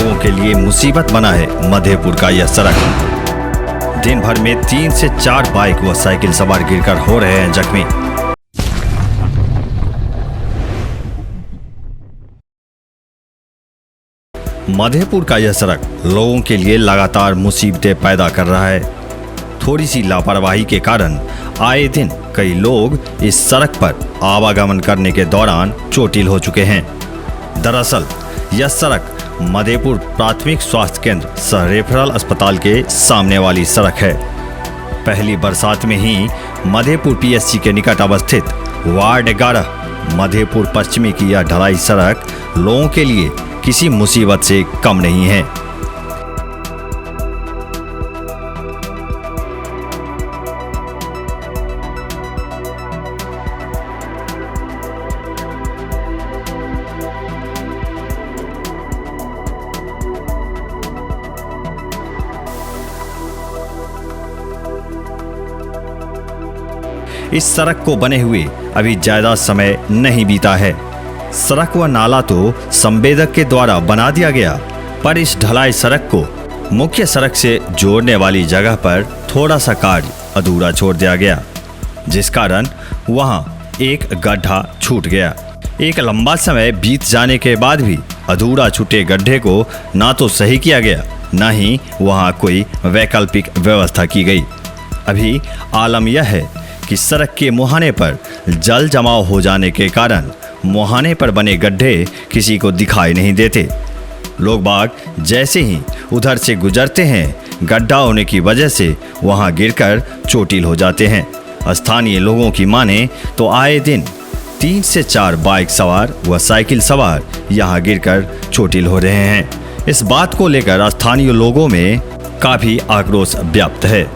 लोगों के लिए मुसीबत बना है मधेपुर का यह सड़क। दिन भर में 3 से 4 बाइक व साइकिल सवार गिरकर हो रहे हैं जख्मी। मधेपुर का यह सड़क लोगों के लिए लगातार मुसीबतें पैदा कर रहा है। थोड़ी सी लापरवाही के कारण आए दिन कई लोग इस सड़क पर आवागमन करने के दौरान चोटिल हो चुके हैं। दरअसल यह सड़क मधेपुर प्राथमिक स्वास्थ्य केंद्र सह रेफरल अस्पताल के सामने वाली सड़क है। पहली बरसात में ही मधेपुर पीएचसी के निकट अवस्थित वार्ड 11 मधेपुर पश्चिमी की यह ढलाई सड़क लोगों के लिए किसी मुसीबत से कम नहीं है। इस सड़क को बने हुए अभी ज्यादा समय नहीं बीता है। सड़क व नाला तो संवेदक के द्वारा बना दिया गया, पर इस ढलाई सड़क को मुख्य सड़क से जोड़ने वाली जगह पर थोड़ा सा कार्य अधूरा छोड़ दिया गया, जिस कारण वहां एक गड्ढा छूट गया। एक लंबा समय बीत जाने के बाद भी अधूरा छूटे गड्ढे को ना तो सही किया गया, ना ही वहां कोई वैकल्पिक व्यवस्था की गई। अभी आलम यह है कि सड़क के मुहाने पर जल जमाव हो जाने के कारण मुहाने पर बने गड्ढे किसी को दिखाई नहीं देते। लोग बाग जैसे ही उधर से गुजरते हैं, गड्ढा होने की वजह से वहां गिरकर चोटिल हो जाते हैं। स्थानीय लोगों की माने तो आए दिन 3 से 4 बाइक सवार व साइकिल सवार यहां गिरकर चोटिल हो रहे हैं। इस बात को लेकर स्थानीय लोगों में काफी आक्रोश व्याप्त है।